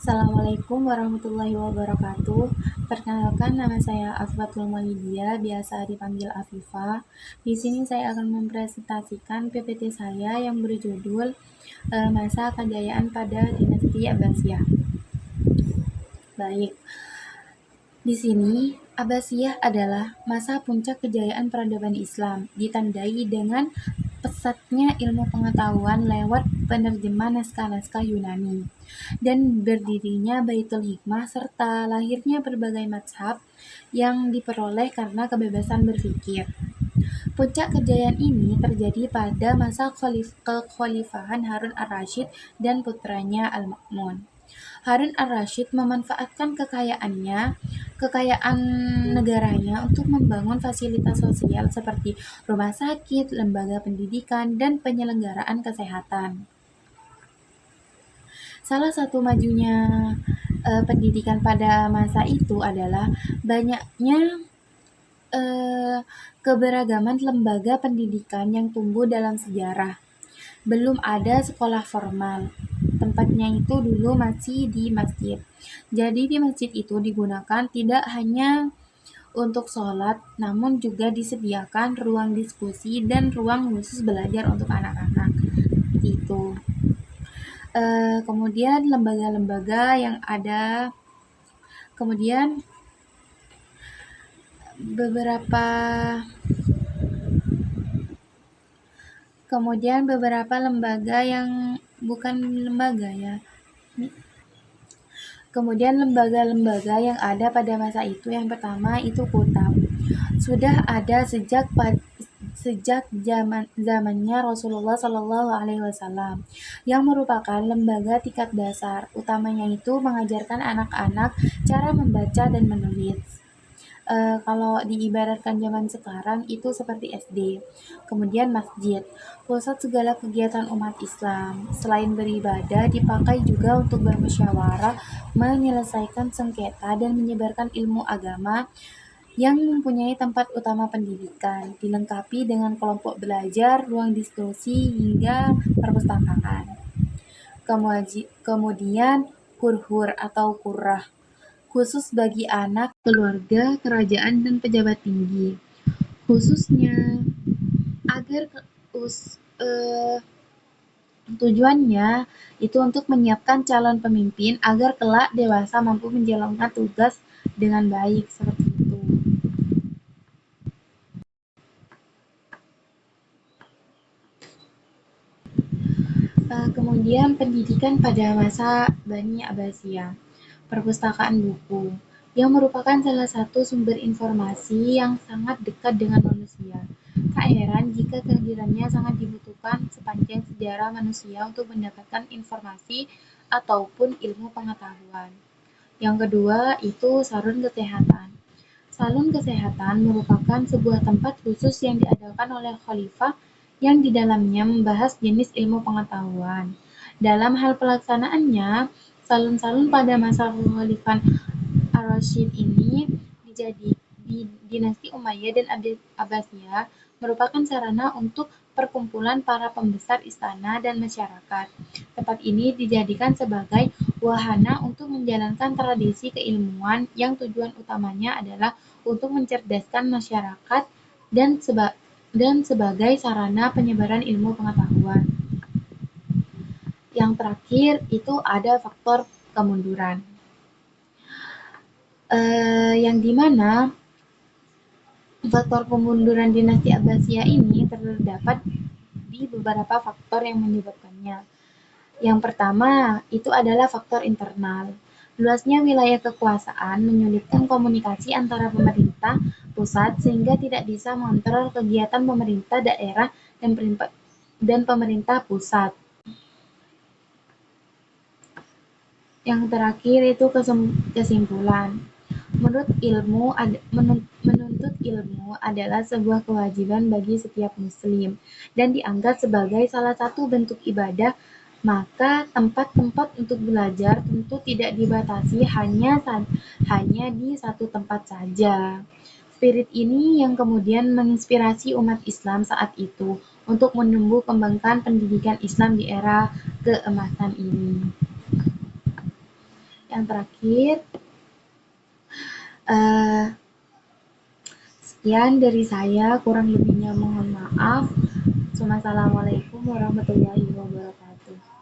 Assalamualaikum warahmatullahi wabarakatuh. Perkenalkan, nama saya Afifatul Maulidia, biasa dipanggil Afifa. Di sini saya akan mempresentasikan PPT saya yang berjudul Masa Kejayaan pada Dinasti Abbasiyah. Baik, di sini Abbasiyah adalah masa puncak kejayaan peradaban Islam, ditandai dengan pesatnya ilmu pengetahuan lewat penerjemah naskah-naskah Yunani, dan berdirinya Baitul Hikmah serta lahirnya berbagai mazhab yang diperoleh karena kebebasan berpikir. Puncak kejayaan ini terjadi pada masa kekhalifahan Harun ar-Rasyid dan putranya Al-Ma'mun. Harun ar-Rasyid memanfaatkan kekayaan negaranya untuk membangun fasilitas sosial seperti rumah sakit, lembaga pendidikan, dan penyelenggaraan kesehatan. Salah satu majunya pendidikan pada masa itu adalah banyaknya keberagaman lembaga pendidikan yang tumbuh dalam sejarah. Belum ada sekolah formal. Tempatnya itu dulu masih di masjid. Jadi di masjid itu digunakan tidak hanya untuk sholat, namun juga disediakan ruang diskusi dan ruang khusus belajar untuk anak-anak. Itu. Kemudian lembaga-lembaga yang ada, kemudian beberapa lembaga yang bukan lembaga ya. Kemudian lembaga-lembaga yang ada pada masa itu, yang pertama itu Kutab. Sudah ada sejak zamannya Rasulullah Shallallahu Alaihi Wasallam, yang merupakan lembaga tingkat dasar. Utamanya itu mengajarkan anak-anak cara membaca dan menulis. Kalau diibaratkan zaman sekarang itu seperti SD. Kemudian masjid, pusat segala kegiatan umat Islam. Selain beribadah, dipakai juga untuk bermusyawarah, menyelesaikan sengketa, dan menyebarkan ilmu agama yang mempunyai tempat utama pendidikan, dilengkapi dengan kelompok belajar, ruang diskusi, hingga perpustakaan. Kemudian kurhur atau kurah, khusus bagi anak, keluarga, kerajaan, dan pejabat tinggi. Khususnya agar tujuannya itu untuk menyiapkan calon pemimpin agar kelak dewasa mampu menjalankan tugas dengan baik, seperti itu. Kemudian pendidikan pada masa Bani Abbasiyah, perpustakaan buku, yang merupakan salah satu sumber informasi yang sangat dekat dengan manusia. Tak heran jika kehadirannya sangat dibutuhkan sepanjang sejarah manusia untuk mendapatkan informasi ataupun ilmu pengetahuan. Yang kedua itu salon kesehatan. Salon kesehatan merupakan sebuah tempat khusus yang diadakan oleh khalifah yang di dalamnya membahas jenis ilmu pengetahuan. Dalam hal pelaksanaannya, salon-salon pada masa kekhalifahan Ar-Rasyid ini di dinasti Umayyah dan Abbasiyah merupakan sarana untuk perkumpulan para pembesar istana dan masyarakat. Tempat ini dijadikan sebagai wahana untuk menjalankan tradisi keilmuan yang tujuan utamanya adalah untuk mencerdaskan masyarakat dan sebagai sarana penyebaran ilmu pengetahuan. Yang terakhir itu ada faktor kemunduran. Yang dimana faktor kemunduran dinasti Abbasiyah ini terdapat di beberapa faktor yang menyebabkannya. Yang pertama itu adalah faktor internal. Luasnya wilayah kekuasaan menyulitkan komunikasi antara pemerintah pusat sehingga tidak bisa mengontrol kegiatan pemerintah daerah dan pemerintah pusat. Yang terakhir itu kesimpulan. Menuntut ilmu adalah sebuah kewajiban bagi setiap muslim dan dianggap sebagai salah satu bentuk ibadah, maka tempat-tempat untuk belajar tentu tidak dibatasi hanya di satu tempat saja. Spirit ini yang kemudian menginspirasi umat Islam saat itu untuk menumbuh kembangkan pendidikan Islam di era keemasan ini. yang terakhir, uh, sekian dari saya, kurang lebihnya mohon maaf. Wassalamualaikum warahmatullahi wabarakatuh.